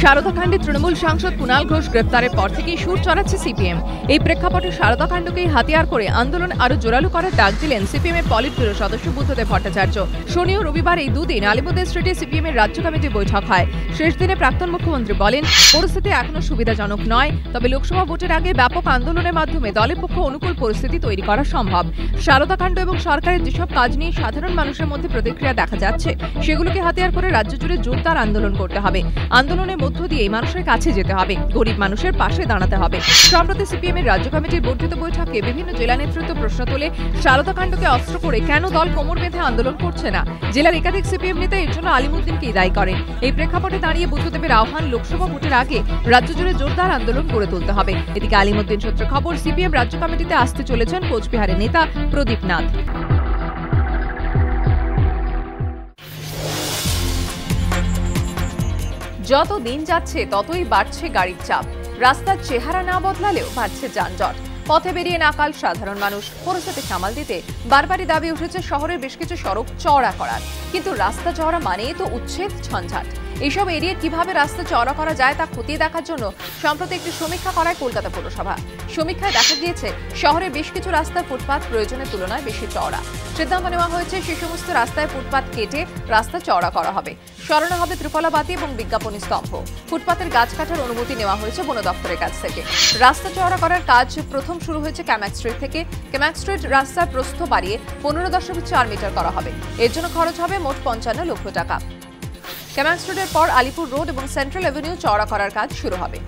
সারদাকাণ্ডে তৃণমূল সাংসদ কুণাল ঘোষ গ্রেপ্তারের পর থেকেই সুর চড়াচ্ছে সিপিএম। এই প্রেক্ষাপটে সারদাকাণ্ডকেই হাতিয়ার করে আন্দোলন আরো জোরালো করার ডাক দিলেন সিপিএম এর পলিট ব্যুরো সদস্য বুদ্ধদেব ভট্টাচার্য। শনি ও রবিবার এই দুদিন আলিমুদ্দিন স্ট্রিটে সিপিএম এর রাজ্য কমিটির বৈঠক হয়। শেষ দিনে প্রাক্তন মুখ্যমন্ত্রী বলেন, পরিস্থিতি এখনো সুবিধাজনক নয়, তবে লোকসভা ভোটের আগে ব্যাপক আন্দোলনের মাধ্যমে দলের পক্ষে অনুকূল পরিস্থিতি তৈরি করা সম্ভব। সারদাকাণ্ড এবং সরকারের যেসব কাজ নিয়ে সাধারণ মানুষের মধ্যে প্রতিক্রিয়া দেখা যাচ্ছে, সেগুলোকে হাতিয়ার করে রাজ্য জুড়ে জোরদার আন্দোলন করতে হবে। আন্দোলনের মধ্য দিয়ে মানুষের কাছে যেতে হবে, গরিব মানুষের পাশে দাঁড়াতে হবে। সম্প্রতি সিপিএম এর রাজ্য কমিটির বর্ধিত বৈঠকে বিভিন্ন জেলা নেতৃত্ব প্রশ্ন তোলে, সারদাকাণ্ডকে অস্ত্র করে কেন দল কোমর বেঁধে আন্দোলন করছে না। জেলার একাধিক সিপিএম নেতা এর জন্য আলিমুদ্দিনকেই দায়ী করেন। এই প্রেক্ষাপটে দাঁড়িয়ে বুদ্ধদেবের আহ্বান, লোকসভা ভোটের আগে রাজ্য জুড়ে জোরদার আন্দোলন গড়ে তুলতে হবে। এদিকে আলিমুদ্দিন সূত্রে খবর, সিপিএম রাজ্য কমিটিতে আসতে চলেছেন কোচবিহারের নেতা প্রদীপ নাথ। যত দিন যাচ্ছে ততই বাড়ছে গাড়ির চাপ। রাস্তার চেহারা না বদলালেও বাড়ছে যানজট। পথে বেরিয়ে নাকাল সাধারণ মানুষ। পরিস্থিতি সামাল দিতে বারবারই দাবি উঠেছে শহরের বেশ কিছু সড়ক চওড়া করার, কিন্তু রাস্তা চওড়া মানেই তো উচ্ছেদ, ঝঞ্ঝাট। এইসব এড়িয়ে কিভাবে রাস্তা চওড়া করা যায় তা খতিয়ে দেখার জন্য সম্প্রতি একটি সমীক্ষা করায় কলকাতা পৌরসভা। সমীক্ষায় দেখা গিয়েছে শহরে বেশ কিছু রাস্তার ফুটপাত প্রয়োজনের তুলনায় বেশি চওড়া। সিদ্ধান্ত নেওয়া হয়েছে সে সমস্ত রাস্তায় ফুটপাত কেটে রাস্তা চওড়া করা হবে। সরানো হবে ত্রিপলা বাতি এবং বিজ্ঞাপনী স্তম্ভ। ফুটপাতের গাছ কাটার অনুমতি নেওয়া হয়েছে বন দপ্তরের কাছ থেকে। রাস্তা চওড়া করার কাজ প্রথম শুরু হয়েছে ক্যামাক স্ট্রিট থেকে। ক্যামাক স্ট্রিট রাস্তার প্রস্থ বাড়িয়ে 15.4 মিটার করা হবে। এর জন্য খরচ হবে মোট 55 লক্ষ টাকা। ক্যামাক স্ট্রিটের পর আলিপুর রোড এবং সেন্ট্রাল এভিনিউ চওড়া করার কাজ শুরু হবে।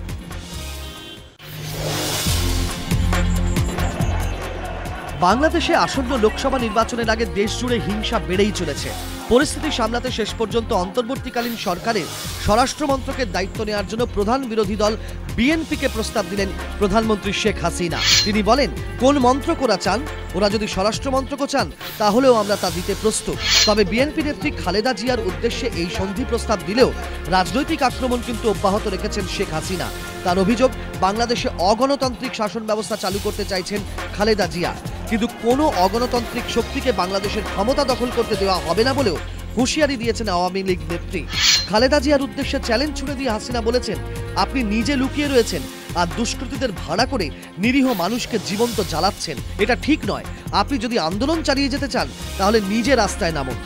বাংলাদেশে আসন্ন লোকসভা নির্বাচনের আগে দেশ জুড়ে হিংসা বেড়েই চলেছে। পরিস্থিতি সামলাতে শেষ পর্যন্ত অন্তর্বর্তীকালীন সরকারের স্বরাষ্ট্র মন্ত্রকের দায়িত্ব নেওয়ার জন্য প্রধান বিরোধী দল বিএনপিকে প্রস্তাব দিলেন প্রধানমন্ত্রী শেখ হাসিনা। তিনি বলেন, কোন মন্ত্রক ওরা চান, ওরা যদি স্বরাষ্ট্র মন্ত্রকও চান তাহলেও আমরা তা দিতে প্রস্তুত। তবে বিএনপি নেত্রী খালেদা জিয়ার উদ্দেশ্যে এই সন্ধি প্রস্তাব দিলেও রাজনৈতিক আক্রমণ কিন্তু অব্যাহত রেখেছেন শেখ হাসিনা। তার অভিযোগ, বাংলাদেশে অগণতান্ত্রিক শাসন ব্যবস্থা চালু করতে চাইছেন খালেদা জিয়া, কিন্তু কোনো অগণতান্ত্রিক শক্তিকে বাংলাদেশের ক্ষমতা দখল করতে দেওয়া হবে না বলেও হুঁশিয়ারি দিয়েছেন আওয়ামী লীগ নেত্রী। খালেদা জিয়ার উদ্দেশ্যে চ্যালেঞ্জ ছুড়ে দিয়ে হাসিনা বলেছেন, আপনি নিজে লুকিয়ে রয়েছেন আর দুষ্কৃতীদের ভাড়া করে নিরীহ মানুষকে জীবন্ত জ্বালাচ্ছেন। এটা ঠিক নয়। আপনি যদি আন্দোলন চালিয়ে যেতে চান তাহলে নিজে রাস্তায় নামুন।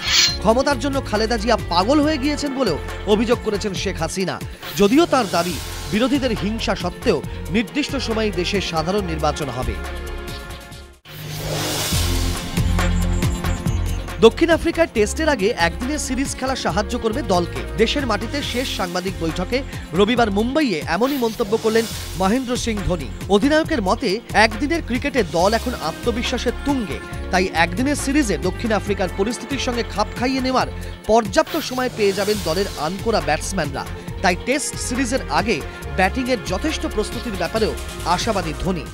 ক্ষমতার জন্য খালেদা জিয়া পাগল হয়ে গিয়েছেন বলেও অভিযোগ করেছেন শেখ হাসিনা। যদিও তার দাবি, বিরোধীদের হিংসা সত্ত্বেও নির্দিষ্ট সময়ে দেশে সাধারণ নির্বাচন হবে। দক্ষিণ আফ্রিকার টেস্টের আগে একদিনের সিরিজ খেলা সাহায্য করবে দলকে। দেশের মাটিতে শেষ সাংবাদিক বৈঠকে রবিবার মুম্বাইয়ে এমনই মন্তব্য করলেন মহেন্দ্র সিং ধোনি। অধিনায়কের মতে, একদিনের ক্রিকেটে দল এখন আত্মবিশ্বাসের তুঙ্গে, তাই একদিনের সিরিজে দক্ষিণ আফ্রিকার পরিস্থিতির সঙ্গে খাপ খাইয়ে নেওয়ার পর্যাপ্ত সময় পেয়ে যাবেন দলের আনকোরা ব্যাটসম্যানরা। তাই টেস্ট সিরিজের আগে ব্যাটিংয়ের যথেষ্ট প্রস্তুতির ব্যাপারেও আশাবাদী ধোনি।